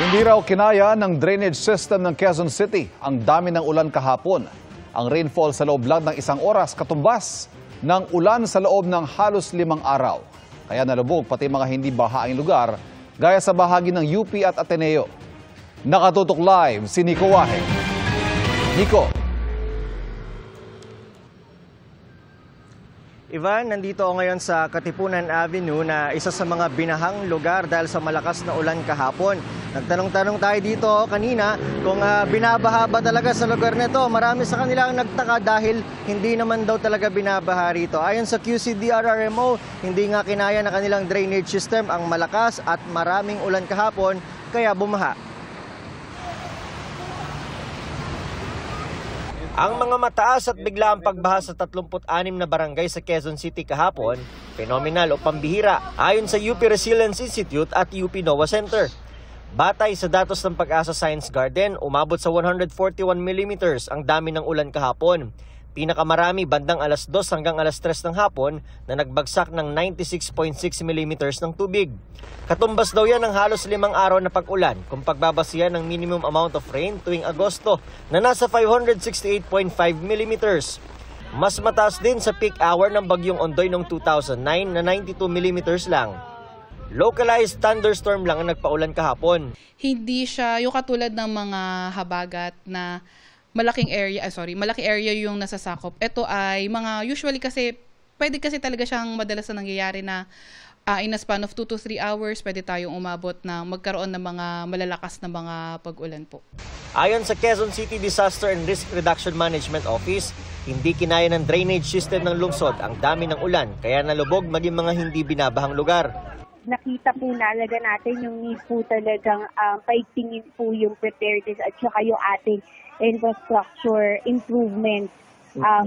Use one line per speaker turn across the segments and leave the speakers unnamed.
Hindi raw kinaya ng drainage system ng Quezon City ang dami ng ulan kahapon. Ang rainfall sa loob lang ng isang oras katumbas ng ulan sa loob ng halos 5 araw. Kaya nalubog pati mga hindi bahaing lugar gaya sa bahagi ng UP at Ateneo. Nakatutok live si Nico Wahe. Nico.
Ivan, nandito ako ngayon sa Katipunan Avenue na isa sa mga binahang lugar dahil sa malakas na ulan kahapon. Nagtanong-tanong tayo dito kanina kung binabaha ba talaga sa lugar nito. Marami sa kanila ang nagtaka dahil hindi naman daw talaga binabaha rito. Ayon sa QCDRRMO, hindi nga kinaya na kanilang drainage system ang malakas at maraming ulan kahapon kaya bumaha. Ang mga mataas at biglaang pagbaha sa 36 na barangay sa Quezon City kahapon, phenomenal o pambihira ayon sa UP Resilience Institute at UP NOAA Center. Batay sa datos ng Pag-asa Science Garden, umabot sa 141 mm ang dami ng ulan kahapon. Pinakamarami bandang alas 2 hanggang alas 3 ng hapon na nagbagsak ng 96.6 mm ng tubig. Katumbas daw yan ng halos 5 araw na pag-ulan kung pagbabasihan ng minimum amount of rain tuwing Agosto na nasa 568.5 mm. Mas mataas din sa peak hour ng Bagyong Ondoy noong 2009 na 92 mm lang. Localized thunderstorm lang ang nagpaulan kahapon.
Hindi siya yung katulad ng mga habagat na malaking area yung nasasakop. Ito ay mga usually kasi pwede kasi talaga siyang madalas na nangyayari na in a span of 2 to 3 hours pwede tayong umabot na magkaroon ng mga malalakas na mga pag-ulan po.
Ayon sa Quezon City Disaster and Risk Reduction Management Office, hindi kinaya ng drainage system ng lungsod ang dami ng ulan kaya nalubog maging mga hindi binabahang lugar.
Nakita po nalaga natin yung need po talagang paigtingin po yung preparedness at saka yung ating infrastructure improvements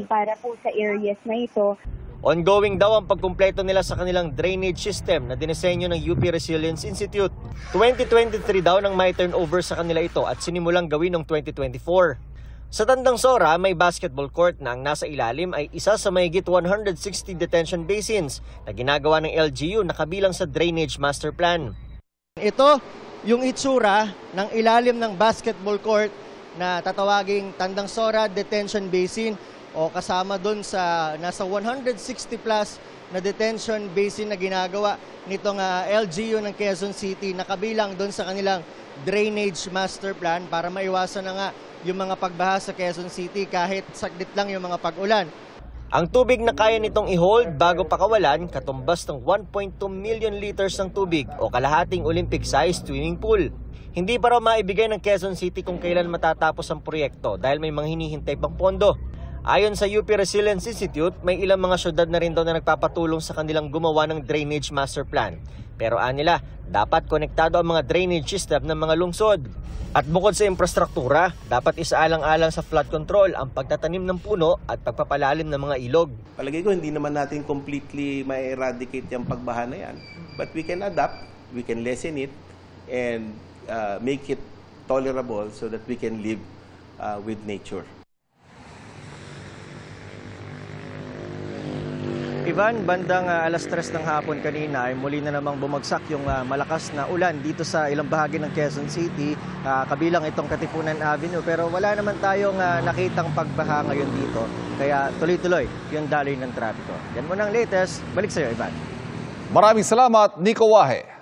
para po sa areas na ito.
Ongoing daw ang pagkumpleto nila sa kanilang drainage system na dinisenyo ng UP Resilience Institute. 2023 daw nang may turnover sa kanila ito at sinimulang gawin noong 2024. Sa Tandang Sora, may basketball court na ang nasa ilalim ay isa sa mahigit 160 detention basins na ginagawa ng LGU na kabilang sa Drainage Master Plan. Ito yung itsura ng ilalim ng basketball court na tatawaging Tandang Sora Detention Basin o kasama doon sa nasa 160 plus na detention basin na ginagawa nitong LGU ng Quezon City na kabilang doon sa kanilang Drainage Master Plan para maiwasan na nga yung mga pagbaha sa Quezon City kahit saglit lang yung mga pag-ulan. Ang tubig na kaya nitong i-hold bago pakawalan, katumbas ng 1.2 million liters ng tubig o kalahating Olympic-sized swimming pool. Hindi pa raw maibigay ng Quezon City kung kailan matatapos ang proyekto dahil may mga hinihintay pang pondo. Ayon sa UP Resilience Institute, may ilang mga syudad na rin daw na nagpapatulong sa kanilang gumawa ng Drainage Master Plan. Pero anila, dapat konektado ang mga drainage system ng mga lungsod. At bukod sa infrastruktura, dapat isaalang-alang sa flood control ang pagtatanim ng puno at pagpapalalim ng mga ilog.
Palagay ko hindi naman natin completely ma-eradicate yung pagbaha na yan. But we can adapt, we can lessen it, and make it tolerable so that we can live with nature. Ivan, bandang alas 3 ng hapon kanina ay muli na namang bumagsak yung malakas na ulan dito sa ilang bahagi ng Quezon City, kabilang itong Katipunan Avenue. Pero wala naman tayong nakitang pagbaha ngayon dito, kaya tuloy-tuloy yung daloy ng trapiko. Yan muna ang latest. Balik sa iyo, Ivan.
Maraming salamat, Nico Wahe.